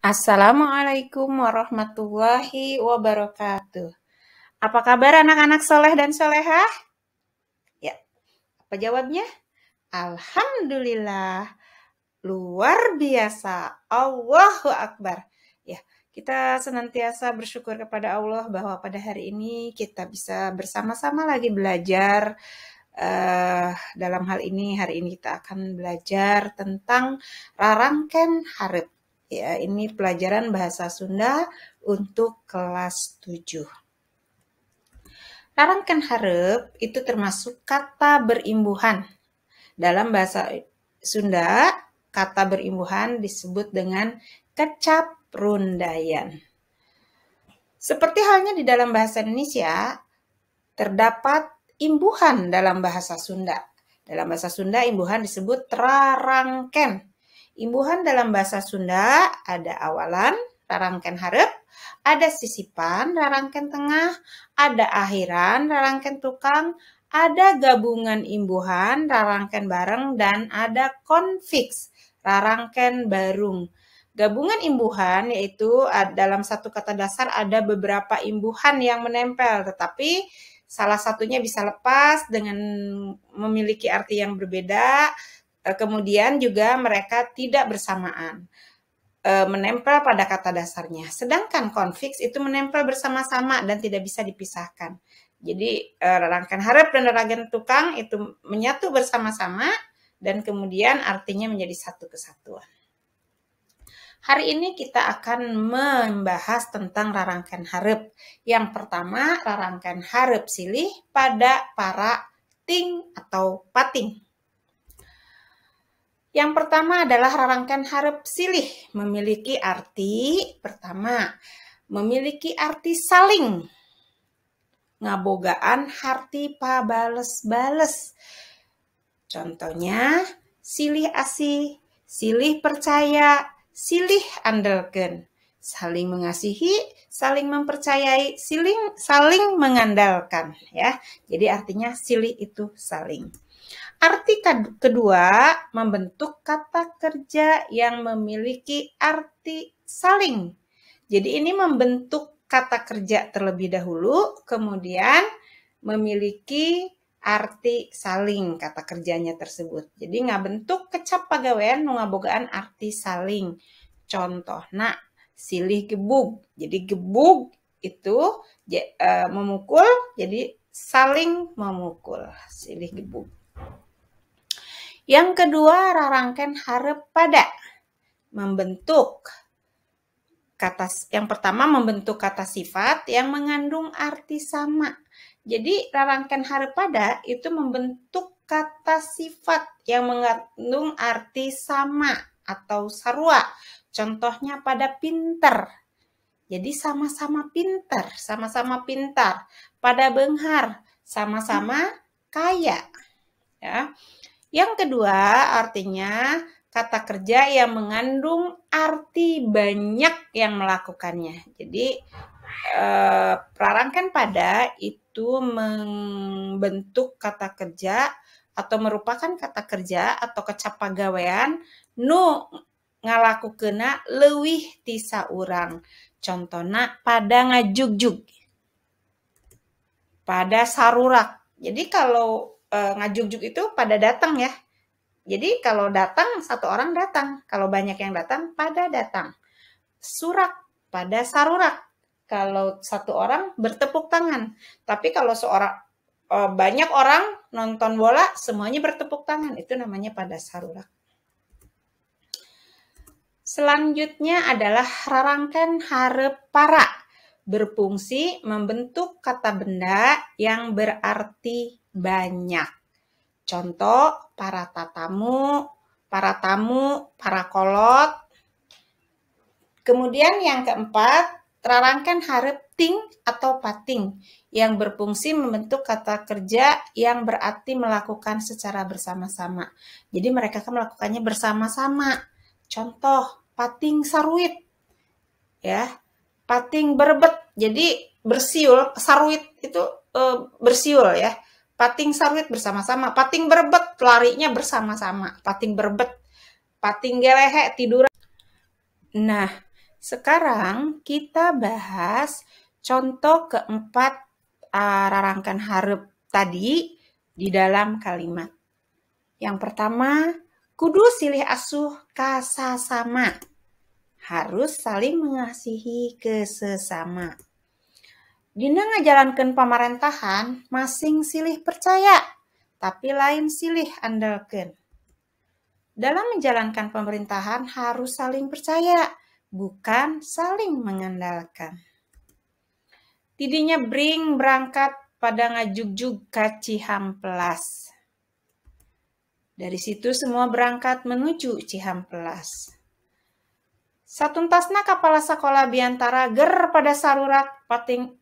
Assalamualaikum warahmatullahi wabarakatuh. Apa kabar anak-anak soleh dan solehah? Ya, apa jawabnya? Alhamdulillah, luar biasa, Allahu Akbar. Ya, kita senantiasa bersyukur kepada Allah bahwa pada hari ini kita bisa bersama-sama lagi belajar. Dalam hal ini, hari ini kita akan belajar tentang rarangken hareup. Ya, ini pelajaran bahasa Sunda untuk kelas 7. Rarangken hareup itu termasuk kata berimbuhan. Dalam bahasa Sunda, kata berimbuhan disebut dengan kecaprundayan. Seperti halnya di dalam bahasa Indonesia, terdapat imbuhan dalam bahasa Sunda. Dalam bahasa Sunda, imbuhan disebut rarangken. Imbuhan dalam bahasa Sunda ada awalan, rarangken hareup, ada sisipan, rarangken tengah, ada akhiran, rarangken tukang, ada gabungan imbuhan, rarangken bareng, dan ada konfiks, rarangken barung. Gabungan imbuhan yaitu dalam satu kata dasar ada beberapa imbuhan yang menempel, tetapi salah satunya bisa lepas dengan memiliki arti yang berbeda. Kemudian juga mereka tidak bersamaan, menempel pada kata dasarnya. Sedangkan konfiks itu menempel bersama-sama dan tidak bisa dipisahkan. Jadi rarangken hareup dan rarangken tukang itu menyatu bersama-sama dan kemudian artinya menjadi satu kesatuan. Hari ini kita akan membahas tentang rarangken hareup. Yang pertama, rarangken hareup silih pada para ting atau pating. Yang pertama adalah rarangken hareup silih, memiliki arti pertama, memiliki arti saling. Ngabogaan harti pabales-bales. Contohnya, silih asih, silih percaya, silih andelkeun. Saling mengasihi, saling mempercayai, saling mengandalkan, ya. Jadi artinya silih itu saling. Arti kedua, membentuk kata kerja yang memiliki arti saling. Jadi ini membentuk kata kerja terlebih dahulu, kemudian memiliki arti saling kata kerjanya tersebut. Jadi ngabentuk kecap pagawean nu ngabogaan arti saling. Contohna silih gebug. Jadi gebug itu memukul, jadi saling memukul. Silih gebug. Yang kedua, rarangken hareup pada. Membentuk kata, yang pertama membentuk kata sifat yang mengandung arti sama. Jadi rarangken hareup pada itu membentuk kata sifat yang mengandung arti sama atau sarua. Contohnya pada pinter. Jadi sama-sama pinter, sama-sama pintar. Pada beunghar, sama-sama kaya. Ya. Yang kedua, artinya kata kerja yang mengandung arti banyak yang melakukannya. Jadi rarangken pada itu membentuk kata kerja atau merupakan kata kerja atau kecap pagawean nu ngalakukeunna leuwih ti saurang. Contona pada ngajugjug, pada sarurak. Jadi kalau ngajugjug itu pada datang ya. Jadi kalau datang, satu orang datang. Kalau banyak yang datang, pada datang. Surak, pada sarurak. Kalau satu orang bertepuk tangan. Tapi kalau banyak orang nonton bola, semuanya bertepuk tangan. Itu namanya pada sarurak. Selanjutnya adalah rarangken hareup para. Berfungsi membentuk kata benda yang berarti banyak. Contoh, para tatamu, para tamu, para kolot. Kemudian yang keempat, rarangken hareup ting atau pating yang berfungsi membentuk kata kerja yang berarti melakukan secara bersama-sama. Jadi mereka kan melakukannya bersama-sama. Contoh, pating saruit. Ya, pating berebet. Jadi bersiul, saruit itu bersiul ya. Pating saruit bersama-sama, pating berebet larinya bersama-sama, pating berebet, pating gelehe tiduran. Nah, Sekarang kita bahas contoh keempat rarangkan hareup tadi di dalam kalimat. Yang pertama, kudu silih asuh kasasama. Harus saling mengasihi ke sesama. Dina ngajalankeun pamaréntahan, masing silih percaya, tapi lain silih andalkeun. Dalam menjalankan pemerintahan harus saling percaya, bukan saling mengandalkan. Tidinya bring berangkat pada ngajugjug ka Cihampelas. Dari situ semua berangkat menuju Cihampelas. Satuntasna kapala sakola biantara ger pada sarurak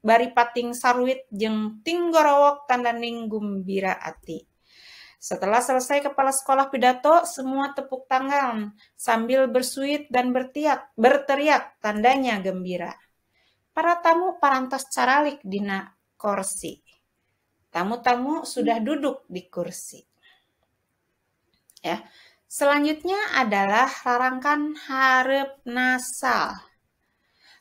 bari pating saruit jeung tinggorowok tandaning gumbira ati. Setelah selesai kepala sekolah pidato, semua tepuk tangan sambil bersuit dan berteriak tandanya gembira. Para tamu parantos caralik dina kursi. Tamu-tamu sudah duduk di kursi. Ya. Selanjutnya adalah rarangkan hareup nasal.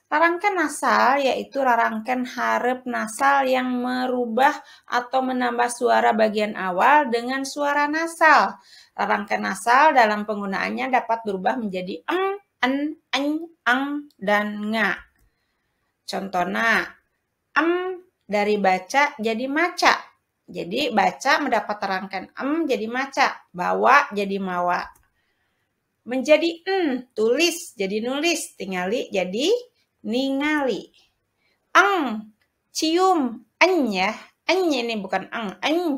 Rarangkan nasal yaitu rarangkan hareup nasal yang merubah atau menambah suara bagian awal dengan suara nasal. Rarangkan nasal dalam penggunaannya dapat berubah menjadi en, ang, dan nga. Contohnya, dari baca jadi maca. Jadi baca mendapat rangkaian jadi maca, bawa jadi mawa. Menjadi tulis jadi nulis, tingali jadi ningali. Cium, ya. Ini bukan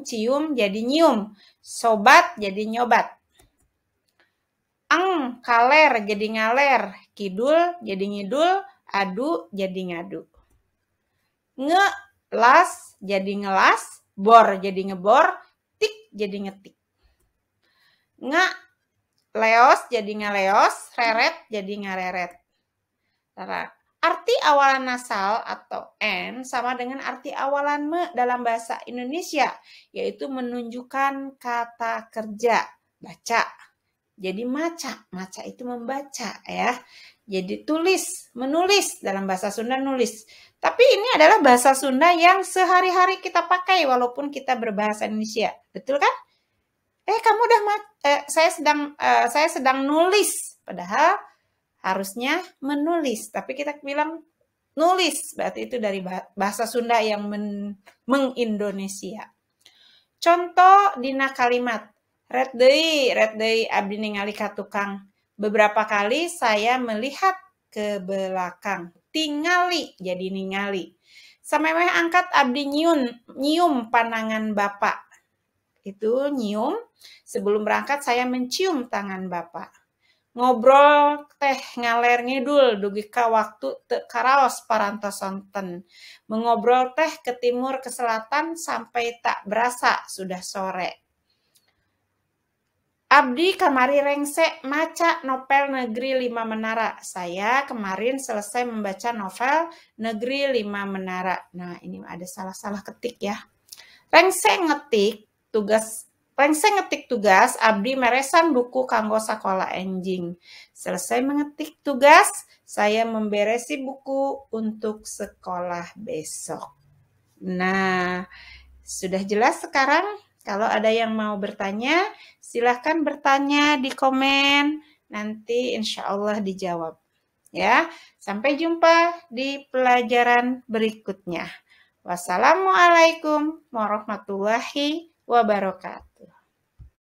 cium jadi nyium. Sobat jadi nyobat. Kaler jadi ngaler, kidul jadi ngidul, adu jadi ngadu. Ngelas jadi ngelas, bor jadi ngebor, tik jadi ngetik. Leos jadi ngeleos, reret jadi ngareret. Arti awalan nasal atau n sama dengan arti awalan me dalam bahasa Indonesia, yaitu menunjukkan kata kerja, baca. Jadi maca itu membaca ya. Jadi tulis, menulis dalam bahasa Sunda nulis. Tapi ini adalah bahasa Sunda yang sehari-hari kita pakai walaupun kita berbahasa Indonesia. Betul kan? Kamu udah saya sedang nulis, padahal harusnya menulis, tapi kita bilang nulis, berarti itu dari bahasa Sunda yang mengindonesia. Contoh dina kalimat, ret deui abdi ningali ka tukang. Beberapa kali saya melihat ke belakang. Tingali jadi ningali. Samemeh angkat abdi nyium pandangan bapak. Itu nyium, sebelum berangkat saya mencium tangan bapak. Ngobrol teh ngaler ngidul dugi ka waktu teu karaos parantos sonten. Mengobrol teh ke timur ke selatan sampai tak berasa sudah sore. Abdi kamari rengse maca novel Negeri 5 Menara. Saya kemarin selesai membaca novel Negeri 5 Menara. Nah, ini ada salah-salah ketik ya. Rengse ngetik tugas, abdi meresan buku kanggo sakola enjing. Selesai mengetik tugas, saya memberesi buku untuk sekolah besok. Nah, sudah jelas sekarang? Kalau ada yang mau bertanya, silahkan bertanya di komen. Nanti insya Allah dijawab. Ya, sampai jumpa di pelajaran berikutnya. Wassalamualaikum warahmatullahi wabarakatuh.